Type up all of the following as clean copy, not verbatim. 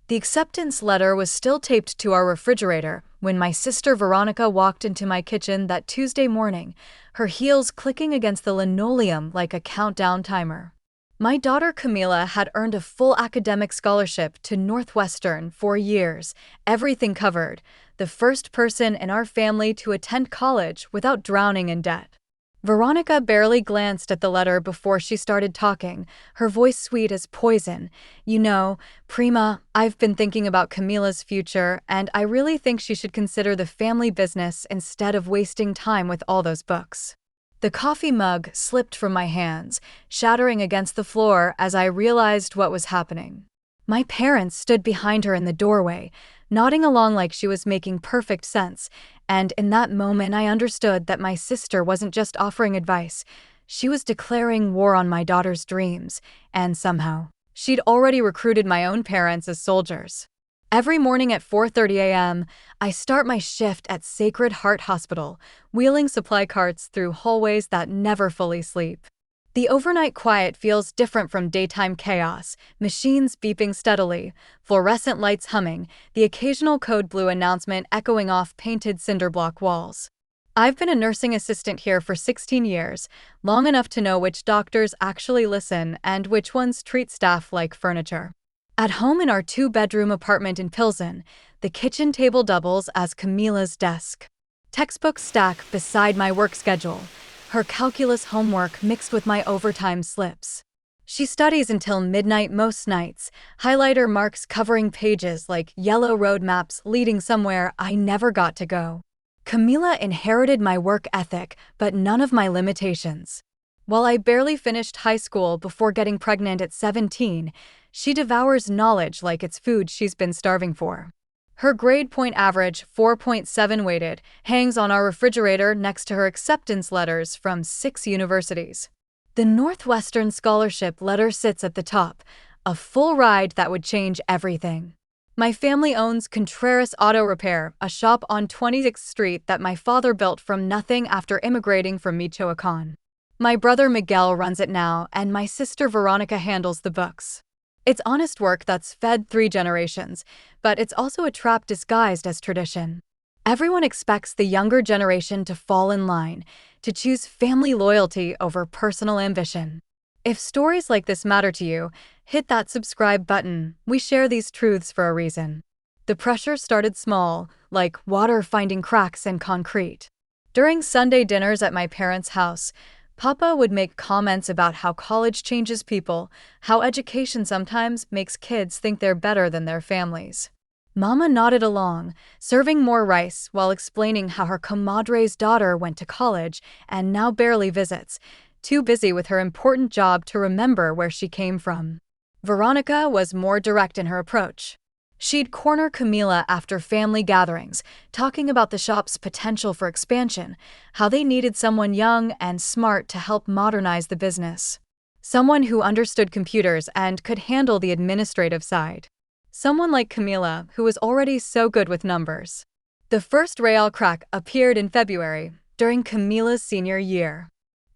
The acceptance letter was still taped to our refrigerator when my sister Veronica walked into my kitchen that Tuesday morning, her heels clicking against the linoleum like a countdown timer. My daughter Camila had earned a full academic scholarship to Northwestern for years, everything covered, the first person in our family to attend college without drowning in debt. Veronica barely glanced at the letter before she started talking, her voice sweet as poison. "You know, Prima, I've been thinking about Camila's future, and I really think she should consider the family business instead of wasting time with all those books." The coffee mug slipped from my hands, shattering against the floor as I realized what was happening. My parents stood behind her in the doorway, nodding along like she was making perfect sense, and in that moment I understood that my sister wasn't just offering advice, she was declaring war on my daughter's dreams, and somehow, she'd already recruited my own parents as soldiers. Every morning at 4:30 a.m., I start my shift at Sacred Heart Hospital, wheeling supply carts through hallways that never fully sleep. The overnight quiet feels different from daytime chaos, machines beeping steadily, fluorescent lights humming, the occasional code blue announcement echoing off painted cinderblock walls. I've been a nursing assistant here for 16 years, long enough to know which doctors actually listen and which ones treat staff like furniture. At home in our two-bedroom apartment in Pilsen, the kitchen table doubles as Camila's desk. Textbooks stack beside my work schedule, her calculus homework mixed with my overtime slips. She studies until midnight most nights, highlighter marks covering pages like yellow road maps leading somewhere I never got to go. Camila inherited my work ethic, but none of my limitations. While I barely finished high school before getting pregnant at 17, she devours knowledge like it's food she's been starving for. Her grade point average, 4.7 weighted, hangs on our refrigerator next to her acceptance letters from 6 universities. The Northwestern scholarship letter sits at the top, a full ride that would change everything. My family owns Contreras Auto Repair, a shop on 26th Street that my father built from nothing after immigrating from Michoacan. My brother Miguel runs it now, and my sister Veronica handles the books. It's honest work that's fed 3 generations, but it's also a trap disguised as tradition. Everyone expects the younger generation to fall in line, to choose family loyalty over personal ambition. If stories like this matter to you, hit that subscribe button. We share these truths for a reason. The pressure started small, like water finding cracks in concrete. During Sunday dinners at my parents' house, Papa would make comments about how college changes people, how education sometimes makes kids think they're better than their families. Mama nodded along, serving more rice while explaining how her comadre's daughter went to college and now barely visits, too busy with her important job to remember where she came from. Veronica was more direct in her approach. She'd corner Camila after family gatherings, talking about the shop's potential for expansion, how they needed someone young and smart to help modernize the business. Someone who understood computers and could handle the administrative side. Someone like Camila, who was already so good with numbers. The first real crack appeared in February, during Camila's senior year.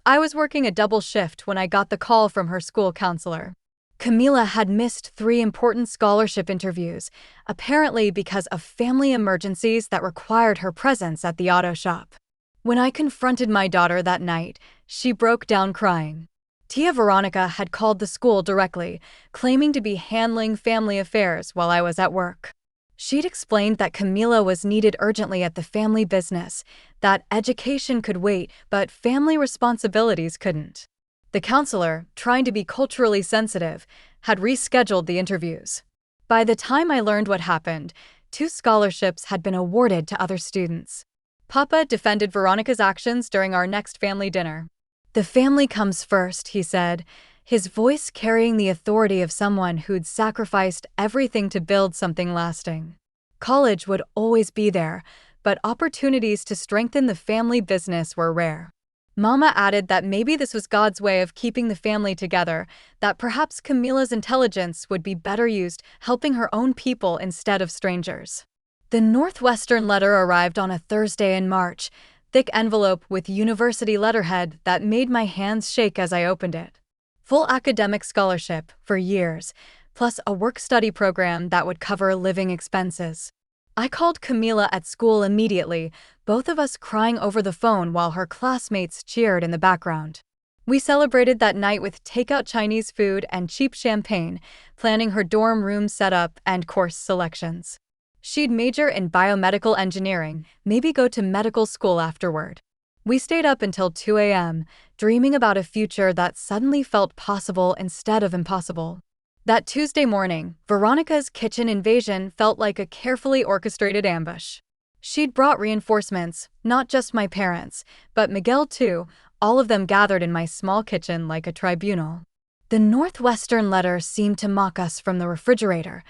I was working a double shift when I got the call from her school counselor. Camila had missed 3 important scholarship interviews, apparently because of family emergencies that required her presence at the auto shop. When I confronted my daughter that night, she broke down crying. Tia Veronica had called the school directly, claiming to be handling family affairs while I was at work. She'd explained that Camila was needed urgently at the family business, that education could wait, but family responsibilities couldn't. The counselor, trying to be culturally sensitive, had rescheduled the interviews. By the time I learned what happened, 2 scholarships had been awarded to other students. Papa defended Veronica's actions during our next family dinner. "The family comes first," he said, his voice carrying the authority of someone who'd sacrificed everything to build something lasting. College would always be there, but opportunities to strengthen the family business were rare. Mama added that maybe this was God's way of keeping the family together, that perhaps Camila's intelligence would be better used helping her own people instead of strangers. The Northwestern letter arrived on a Thursday in March, thick envelope with university letterhead that made my hands shake as I opened it. Full academic scholarship, for years, plus a work-study program that would cover living expenses. I called Camila at school immediately, both of us crying over the phone while her classmates cheered in the background. We celebrated that night with takeout Chinese food and cheap champagne, planning her dorm room setup and course selections. She'd major in biomedical engineering, maybe go to medical school afterward. We stayed up until 2 a.m., dreaming about a future that suddenly felt possible instead of impossible. That Tuesday morning, Veronica's kitchen invasion felt like a carefully orchestrated ambush. She'd brought reinforcements, not just my parents, but Miguel too, all of them gathered in my small kitchen like a tribunal. The Northwestern letter seemed to mock us from the refrigerator,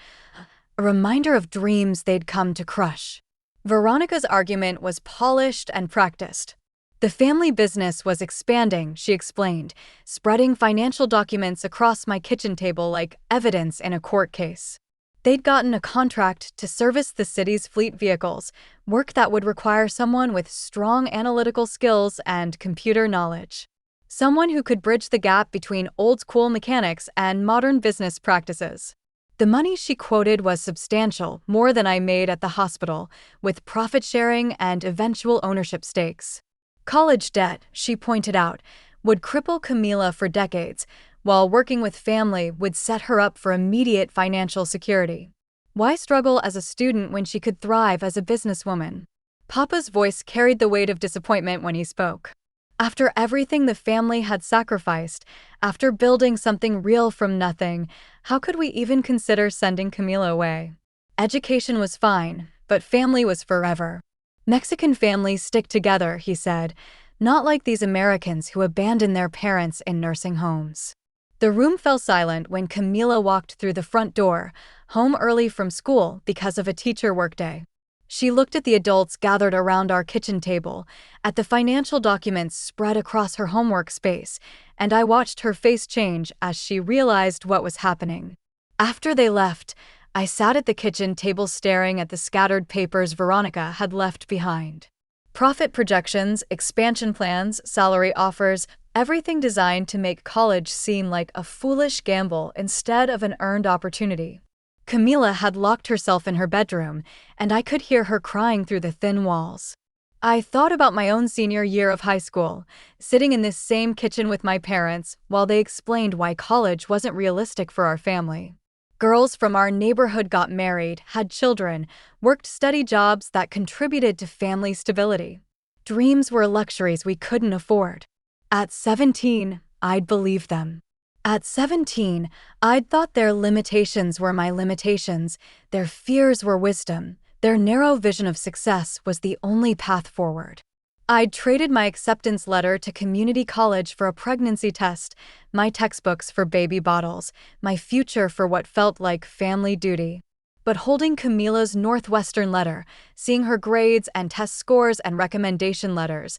a reminder of dreams they'd come to crush. Veronica's argument was polished and practiced. The family business was expanding, she explained, spreading financial documents across my kitchen table like evidence in a court case. They'd gotten a contract to service the city's fleet vehicles, work that would require someone with strong analytical skills and computer knowledge. Someone who could bridge the gap between old-school mechanics and modern business practices. The money she quoted was substantial, more than I made at the hospital, with profit sharing and eventual ownership stakes. College debt, she pointed out, would cripple Camila for decades, while working with family would set her up for immediate financial security. Why struggle as a student when she could thrive as a businesswoman? Papa's voice carried the weight of disappointment when he spoke. After everything the family had sacrificed, after building something real from nothing, how could we even consider sending Camila away? Education was fine, but family was forever. Mexican families stick together, he said, not like these Americans who abandon their parents in nursing homes. The room fell silent when Camila walked through the front door, home early from school because of a teacher workday. She looked at the adults gathered around our kitchen table, at the financial documents spread across her homework space, and I watched her face change as she realized what was happening. After they left, I sat at the kitchen table staring at the scattered papers Veronica had left behind. Profit projections, expansion plans, salary offers, everything designed to make college seem like a foolish gamble instead of an earned opportunity. Camila had locked herself in her bedroom, and I could hear her crying through the thin walls. I thought about my own senior year of high school, sitting in this same kitchen with my parents while they explained why college wasn't realistic for our family. Girls from our neighborhood got married, had children, worked steady jobs that contributed to family stability. Dreams were luxuries we couldn't afford. At 17, I'd believed them. At 17, I'd thought their limitations were my limitations, their fears were wisdom, their narrow vision of success was the only path forward. I'd traded my acceptance letter to community college for a pregnancy test, my textbooks for baby bottles, my future for what felt like family duty. But holding Camila's Northwestern letter, seeing her grades and test scores and recommendation letters,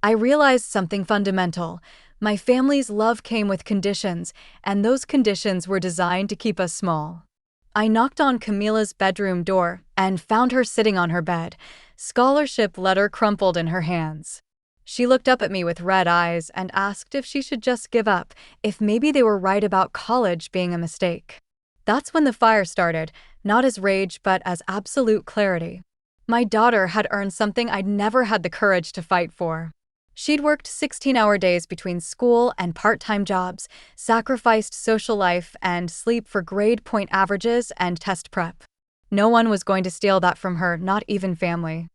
I realized something fundamental. My family's love came with conditions, and those conditions were designed to keep us small. I knocked on Camila's bedroom door and found her sitting on her bed, scholarship letter crumpled in her hands. She looked up at me with red eyes and asked if she should just give up, if maybe they were right about college being a mistake. That's when the fire started, not as rage but as absolute clarity. My daughter had earned something I'd never had the courage to fight for. She'd worked 16-hour days between school and part-time jobs, sacrificed social life and sleep for grade point averages and test prep. No one was going to steal that from her, not even family.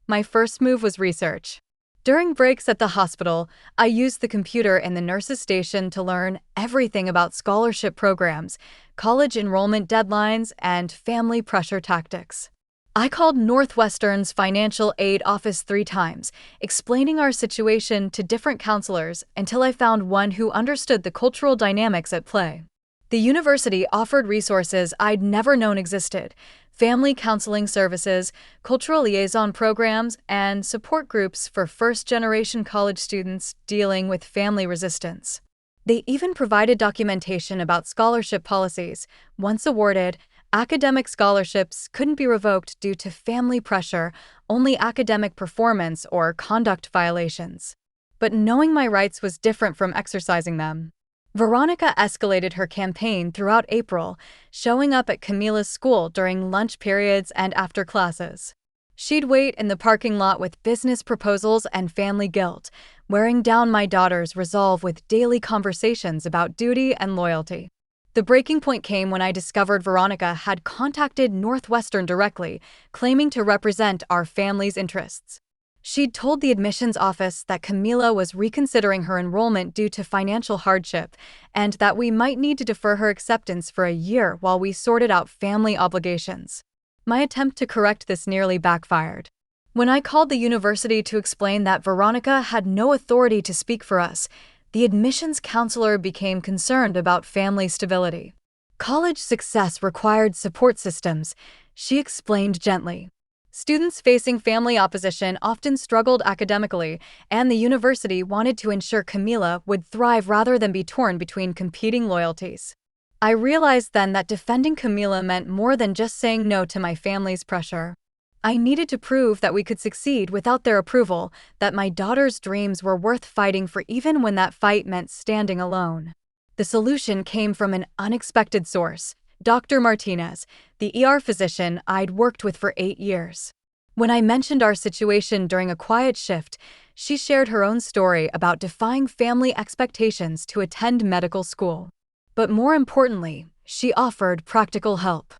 My first move was research. During breaks at the hospital, I used the computer in the nurses' station to learn everything about scholarship programs, college enrollment deadlines, and family pressure tactics. I called Northwestern's financial aid office 3 times, explaining our situation to different counselors until I found one who understood the cultural dynamics at play. The university offered resources I'd never known existed: family counseling services, cultural liaison programs, and support groups for first-generation college students dealing with family resistance. They even provided documentation about scholarship policies. Once awarded, academic scholarships couldn't be revoked due to family pressure, only academic performance or conduct violations. But knowing my rights was different from exercising them. Veronica escalated her campaign throughout April, showing up at Camila's school during lunch periods and after classes. She'd wait in the parking lot with business proposals and family guilt, wearing down my daughter's resolve with daily conversations about duty and loyalty. The breaking point came when I discovered Veronica had contacted Northwestern directly, claiming to represent our family's interests. She'd told the admissions office that Camila was reconsidering her enrollment due to financial hardship and that we might need to defer her acceptance for a year while we sorted out family obligations. My attempt to correct this nearly backfired. When I called the university to explain that Veronica had no authority to speak for us, the admissions counselor became concerned about family stability. College success required support systems, she explained gently. Students facing family opposition often struggled academically, and the university wanted to ensure Camila would thrive rather than be torn between competing loyalties. I realized then that defending Camila meant more than just saying no to my family's pressure. I needed to prove that we could succeed without their approval, that my daughter's dreams were worth fighting for even when that fight meant standing alone. The solution came from an unexpected source, Dr. Martinez, the ER physician I'd worked with for 8 years. When I mentioned our situation during a quiet shift, she shared her own story about defying family expectations to attend medical school. But more importantly, she offered practical help.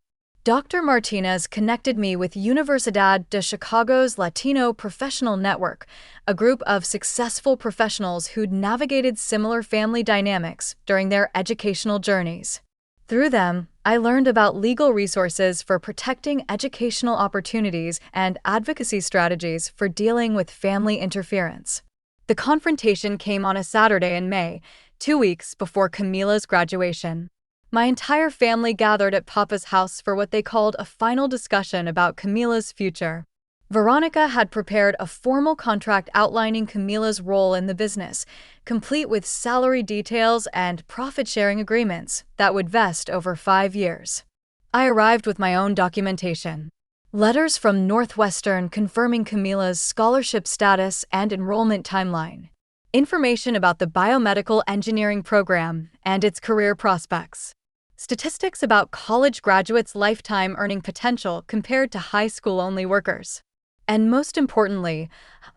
Dr. Martinez connected me with Universidad de Chicago's Latino Professional Network, a group of successful professionals who'd navigated similar family dynamics during their educational journeys. Through them, I learned about legal resources for protecting educational opportunities and advocacy strategies for dealing with family interference. The confrontation came on a Saturday in May, 2 weeks before Camila's graduation. My entire family gathered at Papa's house for what they called a final discussion about Camila's future. Veronica had prepared a formal contract outlining Camila's role in the business, complete with salary details and profit-sharing agreements that would vest over 5 years. I arrived with my own documentation. Letters from Northwestern confirming Camila's scholarship status and enrollment timeline. Information about the biomedical engineering program and its career prospects. Statistics about college graduates' lifetime earning potential compared to high school-only workers. And most importantly,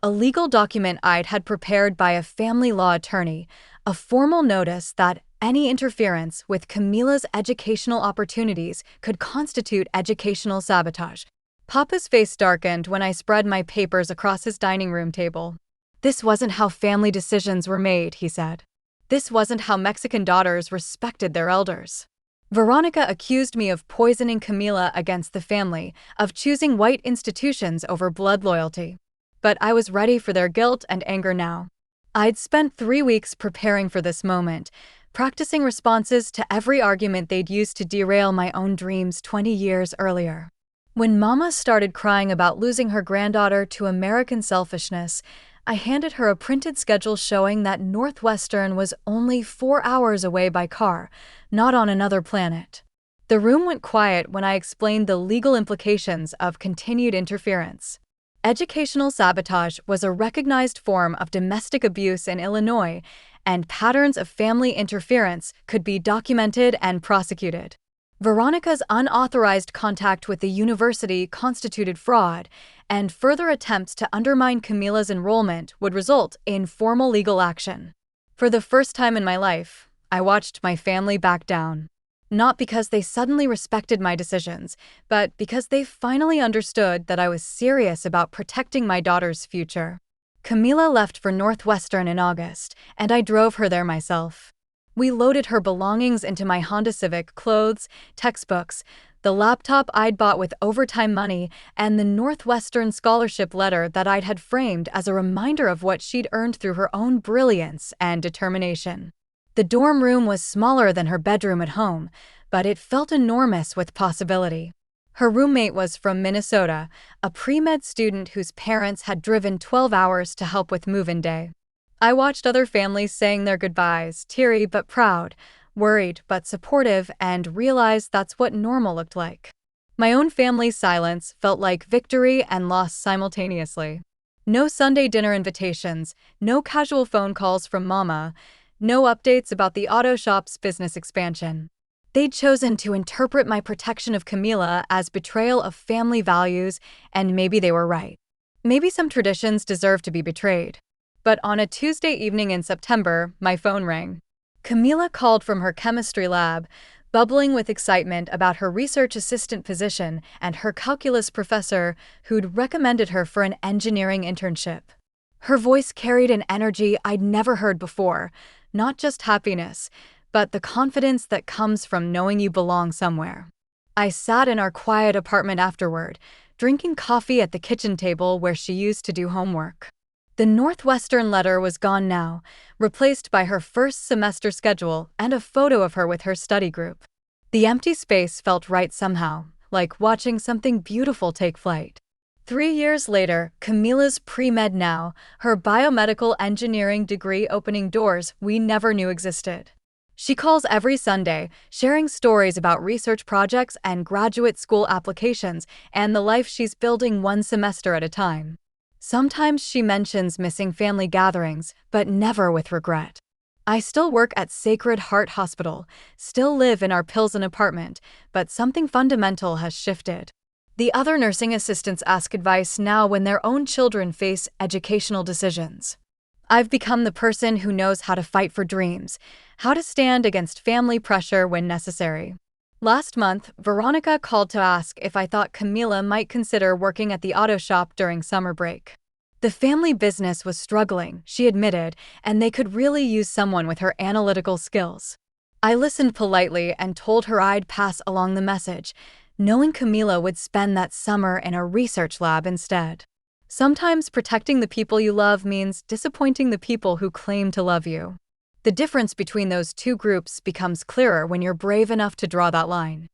a legal document I'd had prepared by a family law attorney, a formal notice that any interference with Camila's educational opportunities could constitute educational sabotage. Papa's face darkened when I spread my papers across his dining room table. This wasn't how family decisions were made, he said. This wasn't how Mexican daughters respected their elders. Veronica accused me of poisoning Camila against the family, of choosing white institutions over blood loyalty. But I was ready for their guilt and anger now. I'd spent 3 weeks preparing for this moment, practicing responses to every argument they'd used to derail my own dreams 20 years earlier. When Mama started crying about losing her granddaughter to American selfishness, I handed her a printed schedule showing that Northwestern was only 4 hours away by car, not on another planet. The room went quiet when I explained the legal implications of continued interference. Educational sabotage was a recognized form of domestic abuse in Illinois, and patterns of family interference could be documented and prosecuted. Veronica's unauthorized contact with the university constituted fraud, and further attempts to undermine Camila's enrollment would result in formal legal action. For the first time in my life, I watched my family back down. Not because they suddenly respected my decisions, but because they finally understood that I was serious about protecting my daughter's future. Camila left for Northwestern in August, and I drove her there myself. We loaded her belongings into my Honda Civic, clothes, textbooks, the laptop I'd bought with overtime money, and the Northwestern scholarship letter that I'd had framed as a reminder of what she'd earned through her own brilliance and determination. The dorm room was smaller than her bedroom at home, but it felt enormous with possibility. Her roommate was from Minnesota, a pre-med student whose parents had driven 12 hours to help with move-in day. I watched other families saying their goodbyes, teary but proud, worried but supportive, and realized that's what normal looked like. My own family's silence felt like victory and loss simultaneously. No Sunday dinner invitations, no casual phone calls from Mama, No updates about the auto shop's business expansion. They'd chosen to interpret my protection of Camila as betrayal of family values, and maybe they were right. Maybe some traditions deserve to be betrayed. But on a Tuesday evening in September, my phone rang. Camila called from her chemistry lab, bubbling with excitement about her research assistant position and her calculus professor who'd recommended her for an engineering internship. Her voice carried an energy I'd never heard before, not just happiness, but the confidence that comes from knowing you belong somewhere. I sat in our quiet apartment afterward, drinking coffee at the kitchen table where she used to do homework. The Northwestern letter was gone now, replaced by her first semester schedule and a photo of her with her study group. The empty space felt right somehow, like watching something beautiful take flight. 3 years later, Camila's pre-med now, her biomedical engineering degree opening doors we never knew existed. She calls every Sunday, sharing stories about research projects and graduate school applications and the life she's building one semester at a time. Sometimes she mentions missing family gatherings, but never with regret. I still work at Sacred Heart Hospital, still live in our Pilsen apartment, but something fundamental has shifted. The other nursing assistants ask advice now when their own children face educational decisions. I've become the person who knows how to fight for dreams, how to stand against family pressure when necessary. Last month, Veronica called to ask if I thought Camila might consider working at the auto shop during summer break. The family business was struggling, she admitted, and they could really use someone with her analytical skills. I listened politely and told her I'd pass along the message, knowing Camila would spend that summer in a research lab instead. Sometimes protecting the people you love means disappointing the people who claim to love you. The difference between those two groups becomes clearer when you're brave enough to draw that line.